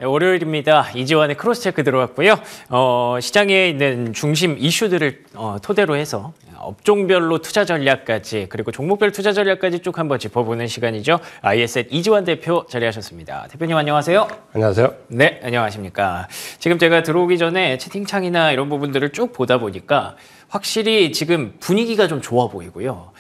네, 월요일입니다. 이지환의 크로스체크 들어왔고요. 시장에 있는 중심 이슈들을 토대로 해서 업종별로 투자 전략까지 그리고 종목별 투자 전략까지 쭉 한번 짚어보는 시간이죠. ISL 이지환 대표 자리하셨습니다. 대표님 안녕하세요. 안녕하세요. 네, 안녕하십니까. 지금 제가 들어오기 전에 채팅창이나 이런 부분들을 쭉 보다 보니까 확실히 지금 분위기가 좀 좋아 보이고요.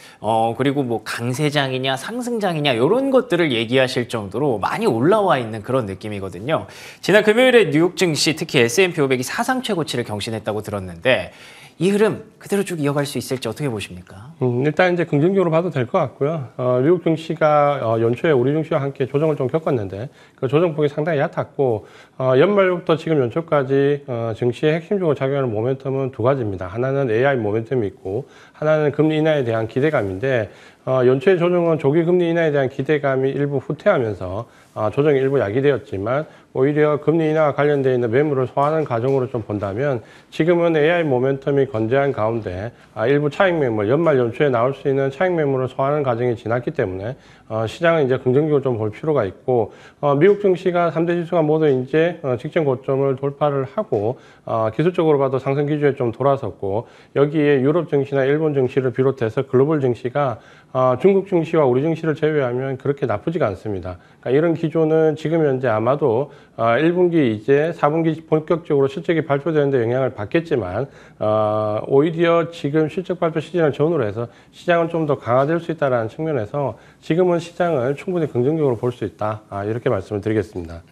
그리고 뭐 강세장이냐 상승장이냐 이런 것들을 얘기하실 정도로 많이 올라와 있는 그런 느낌이거든요. 지난 금요일에 뉴욕 증시 특히 S&P 500이 사상 최고치를 경신했다고 들었는데 이 흐름 그대로 쭉 이어갈 수 있을지 어떻게 보십니까? 일단 이제 긍정적으로 봐도 될 것 같고요. 미국 증시가 연초에 우리 증시와 함께 조정을 좀 겪었는데 그 조정폭이 상당히 얕았고 연말부터 지금 연초까지 증시의 핵심적으로 작용하는 모멘텀은 두 가지입니다. 하나는 AI 모멘텀이 있고 하나는 금리 인하에 대한 기대감인데 연초의 조정은 조기 금리 인하에 대한 기대감이 일부 후퇴하면서 조정이 일부 야기되었지만 오히려 금리 인하와 관련되어 있는 매물을 소화하는 과정으로 좀 본다면 지금은 AI 모멘텀이 건재한 가운데 일부 차익 매물, 연말 연초에 나올 수 있는 차익 매물을 소화하는 과정이 지났기 때문에 시장은 이제 긍정적으로 좀 볼 필요가 있고 미국 증시가 3대 지수가 모두 이제 직전 고점을 돌파를 하고 기술적으로 봐도 상승 기조에 좀 돌아섰고 여기에 유럽 증시나 일본 증시를 비롯해서 글로벌 증시가 중국 증시와 우리 증시를 제외하면 그렇게 나쁘지가 않습니다. 그러니까 이런 기조는 지금 현재 아마도 1분기 이제 4분기 본격적으로 실적이 발표되는 데 영향을 받겠지만 오히려 지금 실적 발표 시즌을 전후로 해서 시장은 좀 더 강화될 수 있다는 측면에서 지금은 시장을 충분히 긍정적으로 볼 수 있다. 이렇게 말씀을 드리겠습니다.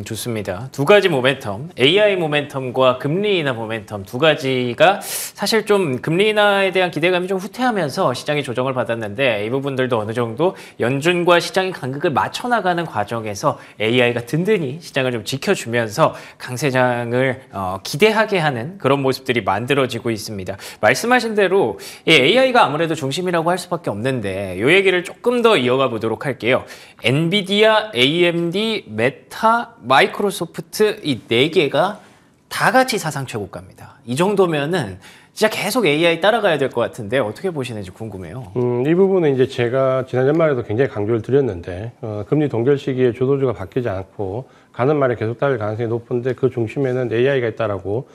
좋습니다. 두 가지 모멘텀, AI 모멘텀과 금리 인하 모멘텀 두 가지가 사실 좀 금리 인하에 대한 기대감이 좀 후퇴하면서 시장이 조정을 받았는데 이 부분들도 어느 정도 연준과 시장의 간극을 맞춰 나가는 과정에서 AI가 든든히 시장을 좀 지켜주면서 강세장을 기대하게 하는 그런 모습들이 만들어지고 있습니다. 말씀하신 대로 이 AI가 아무래도 중심이라고 할 수밖에 없는데 이 얘기를 조금 더 이어가 보도록 할게요. 엔비디아, AMD, 메타, 마이크로소프트 이 네 개가 다 같이 사상 최고가입니다. 이 정도면은 진짜 계속 AI 따라가야 될 것 같은데 어떻게 보시는지 궁금해요. 이 부분은 이제 제가 지난 연말에도 굉장히 강조를 드렸는데 금리 동결 시기에 주도주가 바뀌지 않고 가는 말에 계속 따를 가능성이 높은데 그 중심에는 AI가 있다라고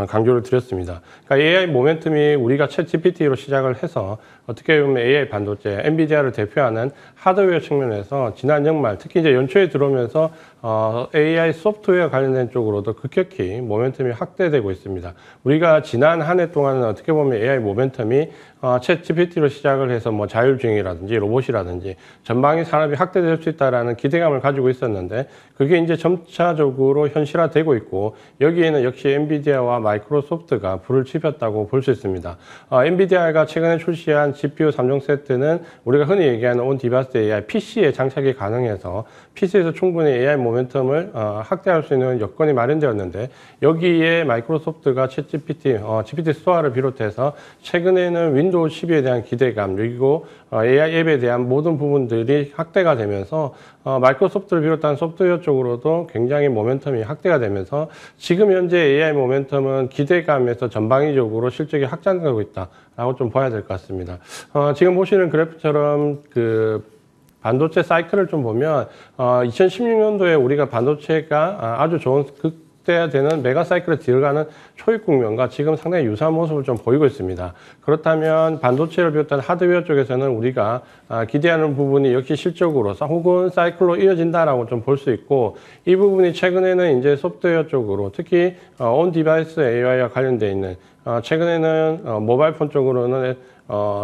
강조를 드렸습니다. 그러니까 AI 모멘텀이 우리가 챗 GPT로 시작을 해서 어떻게 보면 AI 반도체, 엔비디아를 대표하는 하드웨어 측면에서 지난 연말 특히 이제 연초에 들어오면서 AI 소프트웨어 관련된 쪽으로도 급격히 모멘텀이 확대되고 있습니다. 우리가 지난 한 해 동안은 어떻게 보면 AI 모멘텀이 챗 GPT로 시작을 해서 뭐 자율주행이라든지 로봇이라든지 전방위 산업이 확대될 수 있다라는 기대감을 가지고 있었는데 그게 이제 점차적으로 현실화되고 있고 여기에는 역시 엔비디아와 마이크로소프트가 불을 지폈다고 볼 수 있습니다. 엔비디아가 최근에 출시한 GPU 3종 세트는 우리가 흔히 얘기하는 온 디바이스 AI, PC에 장착이 가능해서 PC에서 충분히 AI 모멘텀을 확대할 수 있는 여건이 마련되었는데 여기에 마이크로소프트가 챗 GPT, GPT 스토어를 비롯해서 최근에는 윈도우 10에 대한 기대감 그리고 AI 앱에 대한 모든 부분들이 확대가 되면서 마이크로소프트를 비롯한 소프트웨어 쪽으로도 굉장히 모멘텀이 확대가 되면서 지금 현재 AI 모멘텀은 기대감에서 전방위적으로 실적이 확장되고 있다라고 좀 봐야 될 것 같습니다. 지금 보시는 그래프처럼 그 반도체 사이클을 좀 보면 2016년도에 우리가 반도체가 아주 좋은 그때야 되는 메가 사이클에 들어가는 초입 국면과 지금 상당히 유사한 모습을 좀 보이고 있습니다. 그렇다면 반도체를 비롯한 하드웨어 쪽에서는 우리가 기대하는 부분이 역시 실적으로 혹은 사이클로 이어진다라고 좀 볼 수 있고 이 부분이 최근에는 이제 소프트웨어 쪽으로 특히 온 디바이스 AI와 관련되어 있는 최근에는 모바일 폰 쪽으로는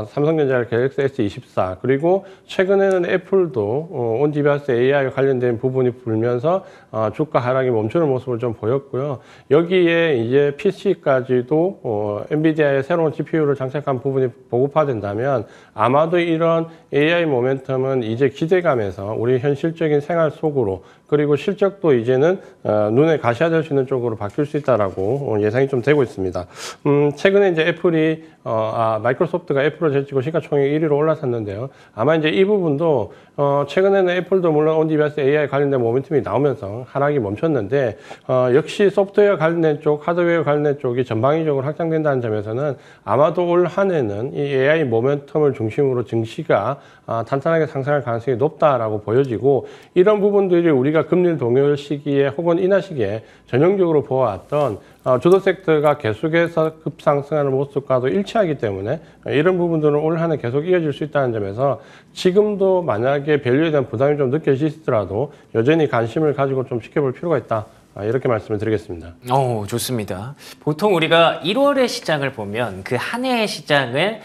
삼성전자의 갤럭시 S24 그리고 최근에는 애플도 온 디바이스 AI와 관련된 부분이 불면서 주가 하락이 멈추는 모습을 좀 보였고요. 여기에 이제 PC까지도 엔비디아의 새로운 GPU를 장착한 부분이 보급화된다면 아마도 이런 AI 모멘텀은 이제 기대감에서 우리 현실적인 생활 속으로 그리고 실적도 이제는 눈에 가시화될 수 있는 쪽으로 바뀔 수 있다라고 예상이 좀 되고 있습니다. 최근에 이제 애플이 마이크로소프트가 애플을 제치고 시가총액 1위로 올라섰는데요. 아마 이제 이 부분도 최근에는 애플도 물론 온디바이스 AI 관련된 모멘텀이 나오면서 하락이 멈췄는데 역시 소프트웨어 관련된 쪽, 하드웨어 관련된 쪽이 전방위적으로 확장된다는 점에서는 아마도 올 한 해는 이 AI 모멘텀을 중심으로 증시가 탄탄하게 상승할 가능성이 높다라고 보여지고 이런 부분들이 우리가 금리 동결 시기에 혹은 인하 시기에 전형적으로 보아왔던 주도 섹터가 계속해서 급상승하는 모습과도 일치하기 때문에 이런 부분들은 올 한 해 계속 이어질 수 있다는 점에서 지금도 만약에 밸류에 대한 부담이 좀 느껴지시더라도 여전히 관심을 가지고 좀 지켜볼 필요가 있다. 이렇게 말씀을 드리겠습니다. 좋습니다. 보통 우리가 1월의 시장을 보면 그 한 해의 시장을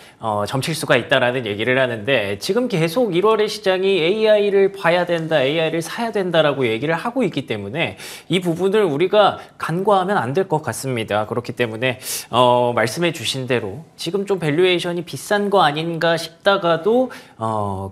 점칠 수가 있다라는 얘기를 하는데 지금 계속 1월의 시장이 AI를 봐야 된다, AI를 사야 된다라고 얘기를 하고 있기 때문에 이 부분을 우리가 간과하면 안 될 것 같습니다. 그렇기 때문에 말씀해 주신 대로 지금 좀 밸류에이션이 비싼 거 아닌가 싶다가도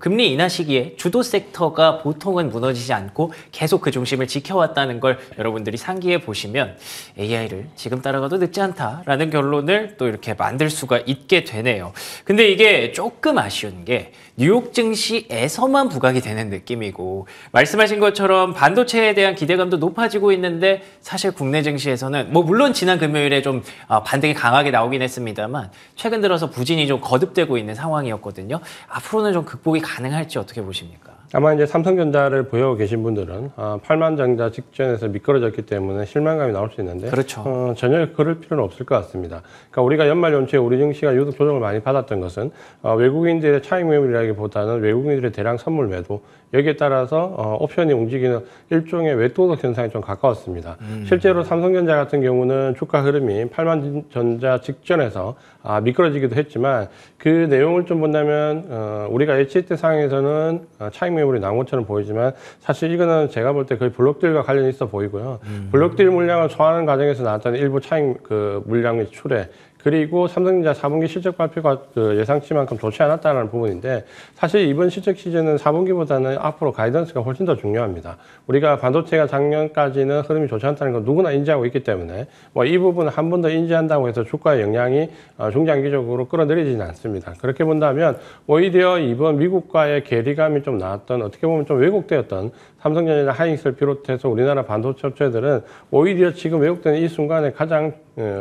금리 인하 시기에 주도 섹터가 보통은 무너지지 않고 계속 그 중심을 지켜왔다는 걸 여러분들이 상기해 보시면 AI를 지금 따라가도 늦지 않다라는 결론을 또 이렇게 만들 수가 있게 되네요. 근데 이게 조금 아쉬운 게 뉴욕 증시에서만 부각이 되는 느낌이고 말씀하신 것처럼 반도체에 대한 기대감도 높아지고 있는데 사실 국내 증시에서는 뭐 물론 지난 금요일에 좀 반등이 강하게 나오긴 했습니다만 최근 들어서 부진이 좀 거듭되고 있는 상황이었거든요. 앞으로는 좀 극복이 가능할지 어떻게 보십니까? 아마 이제 삼성전자를 보유하고 계신 분들은 8만 장자 직전에서 미끄러졌기 때문에 실망감이 나올 수 있는데 그렇죠. 전혀 그럴 필요는 없을 것 같습니다. 그러니까 우리가 연말 연초에 우리 증시가 유독 조정을 많이 받았던 것은 외국인들의 차익 매물이라기보다는 외국인들의 대량 선물 매도 여기에 따라서 옵션이 움직이는 일종의 외도덕 현상이 좀 가까웠습니다. 실제로 삼성전자 같은 경우는 주가 흐름이 8만 전자 직전에서 미끄러지기도 했지만 그 내용을 좀 본다면 우리가 예측했던 상황에서는 차익 매물이 나온 것처럼 보이지만 사실 이거는 제가 볼 때 거의 블록딜과 관련이 있어 보이고요. 블록딜 물량을 소화하는 과정에서 나왔던 일부 차익 물량 및 출해 그리고 삼성전자 4분기 실적 발표가 예상치만큼 좋지 않았다는 부분인데 사실 이번 실적 시즌은 4분기보다는 앞으로 가이던스가 훨씬 더 중요합니다. 우리가 반도체가 작년까지는 흐름이 좋지 않다는 건 누구나 인지하고 있기 때문에 이 부분을 한 번 더 인지한다고 해서 주가의 영향이 중장기적으로 끌어내리지는 않습니다. 그렇게 본다면 오히려 이번 미국과의 괴리감이 좀 나왔던 어떻게 보면 좀 왜곡되었던 삼성전자나 하이닉스를 비롯해서 우리나라 반도체 업체들은 오히려 지금 왜곡되는 이 순간에 가장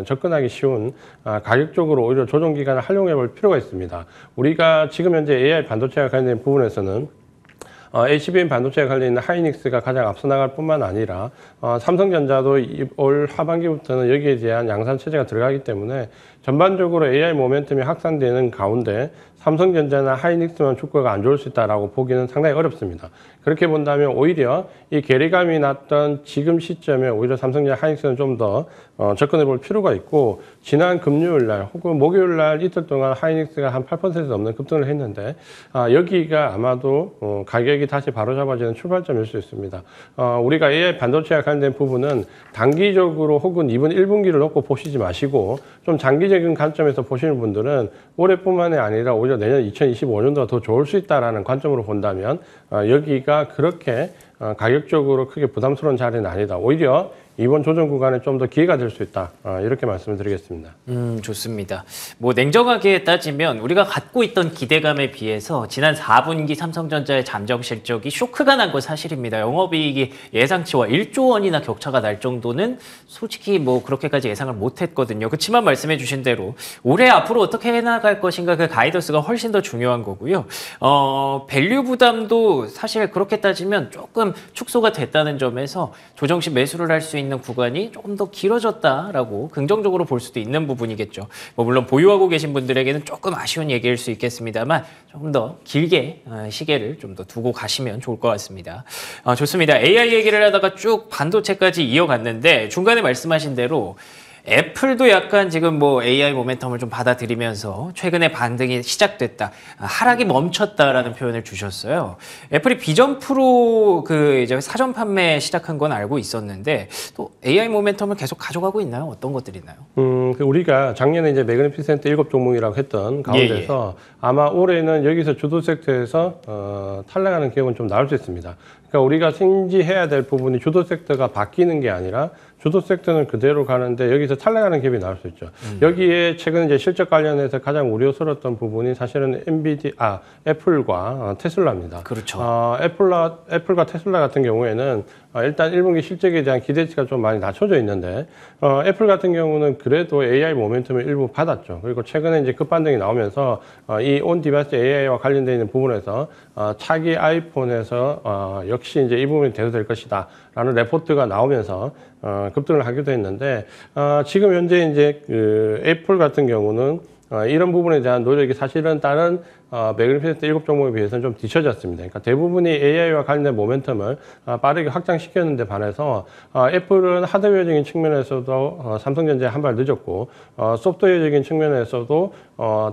접근하기 쉬운 가격적으로 오히려 조정 기간을 활용해 볼 필요가 있습니다. 우리가 지금 현재 AI 반도체와 관련된 부분에서는 HBM 반도체에 관련된 하이닉스가 가장 앞서 나갈 뿐만 아니라 삼성전자도 올 하반기부터는 여기에 대한 양산 체제가 들어가기 때문에 전반적으로 AI 모멘텀이 확산되는 가운데 삼성전자나 하이닉스만 주가가 안 좋을 수 있다라고 보기는 상당히 어렵습니다. 그렇게 본다면 오히려 이 괴리감이 났던 지금 시점에 오히려 삼성전자 하이닉스는 좀 더 접근해 볼 필요가 있고 지난 금요일 날 혹은 목요일 날 이틀 동안 하이닉스가 한 8% 넘는 급등을 했는데 여기가 아마도 가격이 다시 바로잡아지는 출발점일 수 있습니다. 우리가 AI 반도체와 관련된 부분은 단기적으로 혹은 이번 1분기를 놓고 보시지 마시고 좀 장기적인 관점에서 보시는 분들은 올해뿐만이 아니라 오히려 내년 2025년도가 더 좋을 수 있다는 관점으로 본다면 여기가 그렇게 가격적으로 크게 부담스러운 자리는 아니다. 오히려 이번 조정 구간에 좀 더 기회가 될 수 있다. 이렇게 말씀을 드리겠습니다. 좋습니다. 뭐 냉정하게 따지면 우리가 갖고 있던 기대감에 비해서 지난 4분기 삼성전자의 잠정 실적이 쇼크가 난 건 사실입니다. 영업이익이 예상치와 1조 원이나 격차가 날 정도는 솔직히 뭐 그렇게까지 예상을 못했거든요. 그렇지만 말씀해 주신 대로 올해 앞으로 어떻게 해나갈 것인가 그 가이던스가 훨씬 더 중요한 거고요. 밸류 부담도 사실 그렇게 따지면 조금 축소가 됐다는 점에서 조정 시 매수를 할 수 있는 구간이 조금 더 길어졌다라고 긍정적으로 볼 수도 있는 부분이겠죠. 뭐 물론 보유하고 계신 분들에게는 조금 아쉬운 얘기일 수 있겠습니다만 조금 더 길게 시계를 좀 더 두고 가시면 좋을 것 같습니다. 좋습니다. AI 얘기를 하다가 쭉 반도체까지 이어갔는데 중간에 말씀하신 대로 애플도 약간 지금 뭐 AI 모멘텀을 좀 받아들이면서 최근에 반등이 시작됐다. 하락이 멈췄다라는 표현을 주셨어요. 애플이 비전 프로 이제 사전 판매 시작한 건 알고 있었는데 또 AI 모멘텀을 계속 가져가고 있나요? 어떤 것들이 있나요? 우리가 작년에 이제 매그니피센트 7종목이라고 했던 가운데서 아마 올해는 여기서 주도 섹터에서 탈락하는 기업은 좀 나올 수 있습니다. 그러니까 우리가 신지해야 될 부분이 주도 섹터가 바뀌는 게 아니라 주도 섹터는 그대로 가는데 여기서 탈락하는 갭이 나올 수 있죠. 여기에 최근 이제 실적 관련해서 가장 우려스러웠던 부분이 사실은 애플과 테슬라입니다. 그렇죠. 애플과 테슬라 같은 경우에는 일단 1분기 실적에 대한 기대치가 좀 많이 낮춰져 있는데 애플 같은 경우는 그래도 AI 모멘텀을 일부 받았죠. 그리고 최근에 이제 급반등이 나오면서 이 온 디바이스 AI와 관련되어 있는 부분에서 차기 아이폰에서 역시 이제 이 부분이 대두될 것이다 라는 레포트가 나오면서 급등을 하기도 했는데 지금 현재 이제 그 애플 같은 경우는 이런 부분에 대한 노력이 사실은 다른 매그니피센트 7종목에 비해서는 좀 뒤처졌습니다. 그러니까 대부분이 AI와 관련된 모멘텀을 빠르게 확장시켰는데 반해서 애플은 하드웨어적인 측면에서도 삼성전자에 한 발 늦었고 소프트웨어적인 측면에서도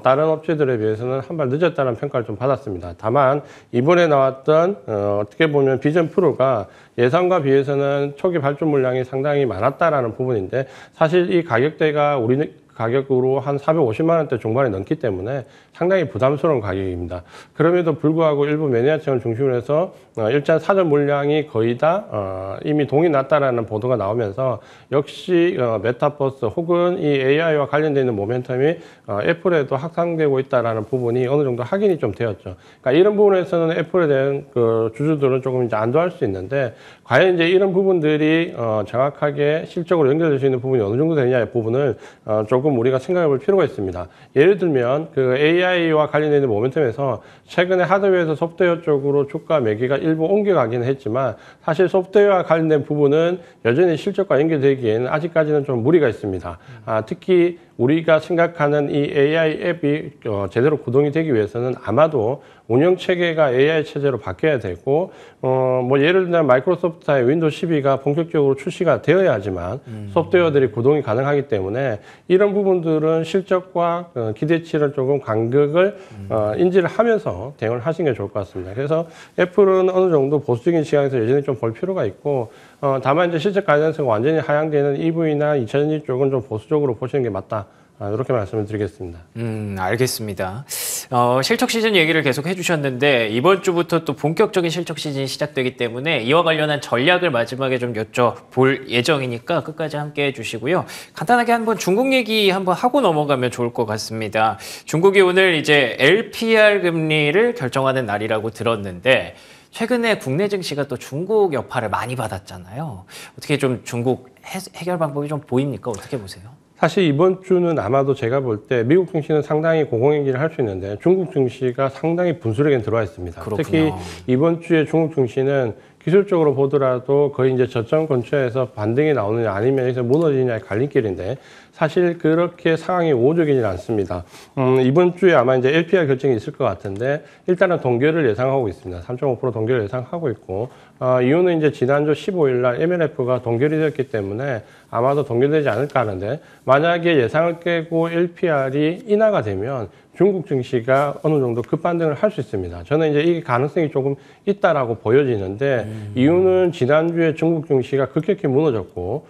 다른 업체들에 비해서는 한 발 늦었다는 평가를 좀 받았습니다. 다만 이번에 나왔던 어떻게 보면 비전 프로가 예상과 비해서는 초기 발주 물량이 상당히 많았다라는 부분인데 사실 이 가격대가 우리 가격으로 한 450만 원대 중반에 넘기 때문에 상당히 부담스러운 가격입니다. 그럼에도 불구하고 일부 매니아층을 중심으로 해서 일단 사전 물량이 거의 다 이미 동이 났다라는 보도가 나오면서 역시 메타버스 혹은 이 AI와 관련되어 있는 모멘텀이 애플에도 확산되고 있다라는 부분이 어느 정도 확인이 좀 되었죠. 그러니까 이런 부분에서는 애플에 대한 그 주주들은 조금 이제 안도할 수 있는데 과연 이제 이런 부분들이 정확하게 실적으로 연결될 수 있는 부분이 어느 정도 되느냐의 부분을 조금 우리가 생각해 볼 필요가 있습니다. 예를 들면 그 AI와 관련된 모멘텀에서 최근에 하드웨어에서 소프트웨어 쪽으로 주가 매기가 일부 옮겨가기는 했지만 사실 소프트웨어와 관련된 부분은 여전히 실적과 연결되기에는 아직까지는 좀 무리가 있습니다. 특히 우리가 생각하는 이 AI 앱이 제대로 구동이 되기 위해서는 아마도 운영 체계가 AI 체제로 바뀌어야 되고, 뭐 예를 들면 마이크로소프트의 윈도우 12가 본격적으로 출시가 되어야 하지만 소프트웨어들이 구동이 가능하기 때문에 이런 부분들은 실적과 기대치를 조금 간극을 인지를 하면서 대응을 하시는 게 좋을 것 같습니다. 그래서 애플은 어느 정도 보수적인 시각에서 여전히 좀 볼 필요가 있고, 다만 이제 실적 가능성이 완전히 하향되는 EV나 2차전지 쪽은 좀 보수적으로 보시는 게 맞다. 이렇게 말씀을 드리겠습니다. 알겠습니다. 실적 시즌 얘기를 계속 해주셨는데 이번 주부터 또 본격적인 실적 시즌이 시작되기 때문에 이와 관련한 전략을 마지막에 좀 여쭤볼 예정이니까 끝까지 함께 해주시고요. 간단하게 한번 중국 얘기 한번 하고 넘어가면 좋을 것 같습니다. 중국이 오늘 이제 LPR 금리를 결정하는 날이라고 들었는데 최근에 국내 증시가 또 중국 여파를 많이 받았잖아요. 어떻게 좀 중국 해결 방법이 좀 보입니까? 어떻게 보세요? 사실 이번 주는 아마도 제가 볼 때 미국 증시는 상당히 공공연기를 할 수 있는데 중국 증시가 상당히 분수령에 들어와 있습니다. 그렇군요. 특히 이번 주에 중국 증시는 기술적으로 보더라도 거의 이제 저점 근처에서 반등이 나오느냐 아니면 여기서 무너지느냐의 갈림길인데 사실 그렇게 상황이 우호적이지는 않습니다. 이번 주에 아마 이제 LPR 결정이 있을 것 같은데 일단은 동결을 예상하고 있습니다. 3.5% 동결을 예상하고 있고 이유는 이제 지난주 15일 날 MLF가 동결이 되었기 때문에 아마도 동결되지 않을까 하는데 만약에 예상을 깨고 LPR이 인하가 되면 중국 증시가 어느 정도 급반등을 할 수 있습니다. 저는 이제 이 가능성이 조금 있다라고 보여지는데 이유는 지난주에 중국 증시가 급격히 무너졌고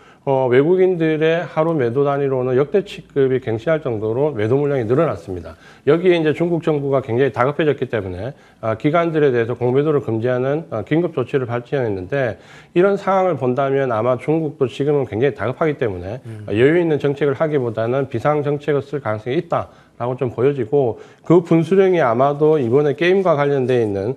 외국인들의 하루 매도 단위로는 역대치급이 갱신할 정도로 매도 물량이 늘어났습니다. 여기에 이제 중국 정부가 굉장히 다급해졌기 때문에 기관들에 대해서 공매도를 금지하는 긴급 조치를 발표했는데 이런 상황을 본다면 아마 중국도 지금은 굉장히 다급하기 때문에 여유 있는 정책을 하기보다는 비상 정책을 쓸 가능성이 있다. 라고 좀 보여지고 그 분수령이 아마도 이번에 게임과 관련되어 있는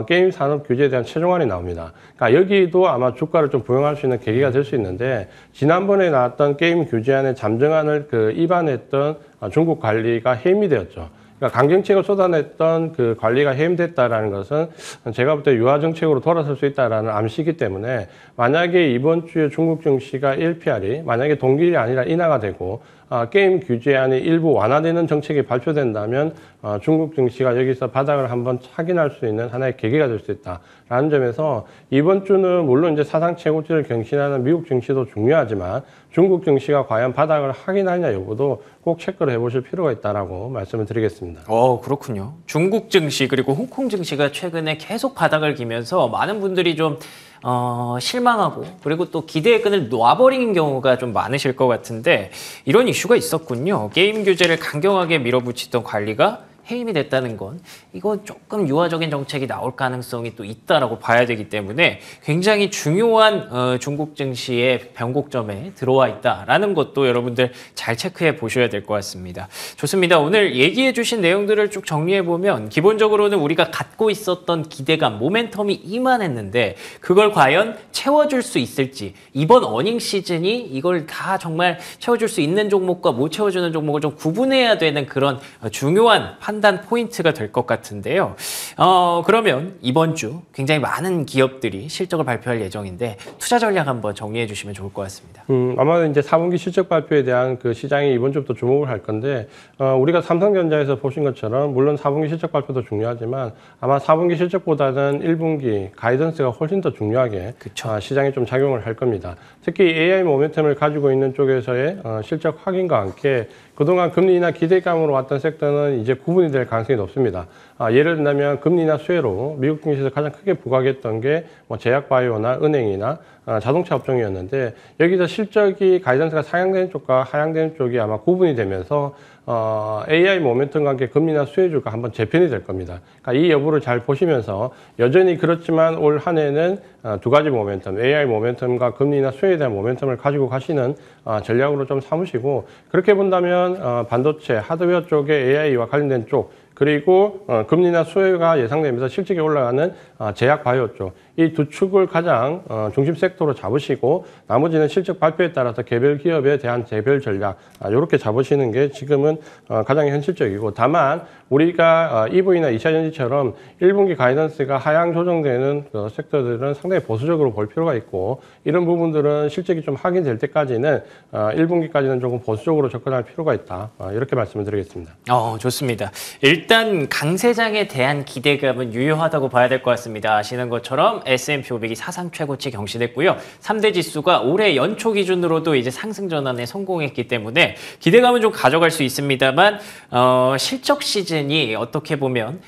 게임 산업 규제에 대한 최종안이 나옵니다. 그러니까 여기도 아마 주가를 좀 부양할 수 있는 계기가 될 수 있는데 지난번에 나왔던 게임 규제안의 잠정안을 입안했던 중국 관리가 해임이 되었죠. 그러니까 강경책을 쏟아냈던 그 관리가 해임됐다라는 것은 제가 볼 때 유화 정책으로 돌아설 수 있다라는 암시이기 때문에 만약에 이번 주에 중국 증시가 LPR이 만약에 동결이 아니라 인하가 되고 게임 규제안이 일부 완화되는 정책이 발표된다면 중국 증시가 여기서 바닥을 한번 확인할 수 있는 하나의 계기가 될 수 있다라는 점에서 이번 주는 물론 이제 사상 최고치를 경신하는 미국 증시도 중요하지만 중국 증시가 과연 바닥을 확인하느냐 여부도 꼭 체크를 해보실 필요가 있다라고 말씀을 드리겠습니다. 그렇군요. 중국 증시 그리고 홍콩 증시가 최근에 계속 바닥을 기면서 많은 분들이 좀 실망하고 그리고 또 기대의 끈을 놔버린 경우가 좀 많으실 것 같은데 이런 이슈가 있었군요. 게임 규제를 강경하게 밀어붙이던 관리가 해임이 됐다는 건 이건 조금 유화적인 정책이 나올 가능성이 또 있다라고 봐야 되기 때문에 굉장히 중요한 중국 증시의 변곡점에 들어와 있다라는 것도 여러분들 잘 체크해 보셔야 될 것 같습니다. 좋습니다. 오늘 얘기해 주신 내용들을 쭉 정리해 보면 기본적으로는 우리가 갖고 있었던 기대감, 모멘텀이 이만했는데 그걸 과연 채워줄 수 있을지, 이번 어닝 시즌이 이걸 다 정말 채워줄 수 있는 종목과 못 채워주는 종목을 좀 구분해야 되는 그런 중요한 판단 포인트가 될 것 같은데요. 그러면 이번 주 굉장히 많은 기업들이 실적을 발표할 예정인데 투자 전략 한번 정리해 주시면 좋을 것 같습니다. 아마 이제 4분기 실적 발표에 대한 그 시장이 이번 주부터 주목을 할 건데, 우리가 삼성전자에서 보신 것처럼 물론 4분기 실적 발표도 중요하지만 아마 4분기 실적보다는 1분기 가이던스가 훨씬 더 중요하게 시장에 좀 작용을 할 겁니다. 특히 AI 모멘텀을 가지고 있는 쪽에서의 실적 확인과 함께 그동안 금리나 기대감으로 왔던 섹터는 이제 구분이 될 가능성이 높습니다. 예를 들면 금리나 수혜로 미국 증시에서 가장 크게 부각했던 게 뭐 제약바이오나 은행이나 자동차 업종이었는데, 여기서 실적이 가이던스가 상향되는 쪽과 하향되는 쪽이 아마 구분이 되면서 AI 모멘텀과 함께 금리나 수혜주가 한번 재편이 될 겁니다. 그러니까 이 여부를 잘 보시면서 여전히 그렇지만 올 한 해는 두 가지 모멘텀, AI 모멘텀과 금리나 수혜에 대한 모멘텀을 가지고 가시는 전략으로 좀 삼으시고, 그렇게 본다면 반도체, 하드웨어 쪽의 AI와 관련된 쪽, 그리고 금리나 수혜가 예상되면서 실적이 올라가는 제약 바이오 쪽, 이 두 축을 가장 중심 섹터로 잡으시고 나머지는 실적 발표에 따라서 개별 기업에 대한 개별 전략 이렇게 잡으시는 게 지금은 가장 현실적이고, 다만 우리가 EV나 2차전지처럼 1분기 가이던스가 하향 조정되는 그 섹터들은 상당히 보수적으로 볼 필요가 있고, 이런 부분들은 실적이 좀 확인될 때까지는 1분기까지는 조금 보수적으로 접근할 필요가 있다, 이렇게 말씀을 드리겠습니다. 좋습니다. 일단 강세장에 대한 기대감은 유효하다고 봐야 될 것 같습니다. 아시는 것처럼 S&P 500이 사상 최고치 경신했고요. 3대 지수가 올해 연초 기준으로도 이제 상승 전환에 성공했기 때문에 기대감은 좀 가져갈 수 있습니다만 실적 시즌이 어떻게 보면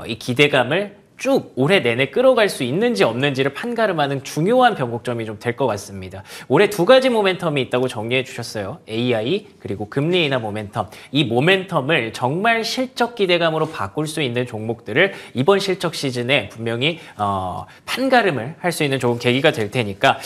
이 기대감을 쭉 올해 내내 끌어갈 수 있는지 없는지를 판가름하는 중요한 변곡점이 좀 될 것 같습니다. 올해 두 가지 모멘텀이 있다고 정리해 주셨어요. AI 그리고 금리 인하 모멘텀. 이 모멘텀을 정말 실적 기대감으로 바꿀 수 있는 종목들을 이번 실적 시즌에 분명히 판가름을 할 수 있는 좋은 계기가 될 테니까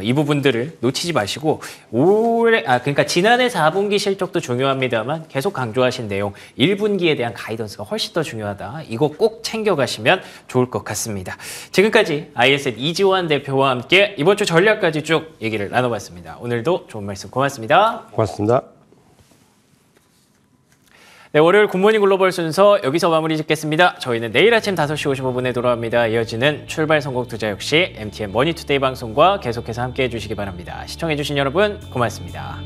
이 부분들을 놓치지 마시고 그러니까 지난해 4분기 실적도 중요합니다만 계속 강조하신 내용 1분기에 대한 가이던스가 훨씬 더 중요하다. 이거 꼭 챙겨가시면 좋을 것 같습니다. 지금까지 ISN 이지환 대표와 함께 이번 주 전략까지 쭉 얘기를 나눠봤습니다. 오늘도 좋은 말씀 고맙습니다. 고맙습니다. 네, 월요일 굿모닝 글로벌 순서 여기서 마무리 짓겠습니다. 저희는 내일 아침 5시 55분에 돌아옵니다. 이어지는 출발 성공 투자 역시 MTN 머니투데이 방송과 계속해서 함께해 주시기 바랍니다. 시청해 주신 여러분 고맙습니다.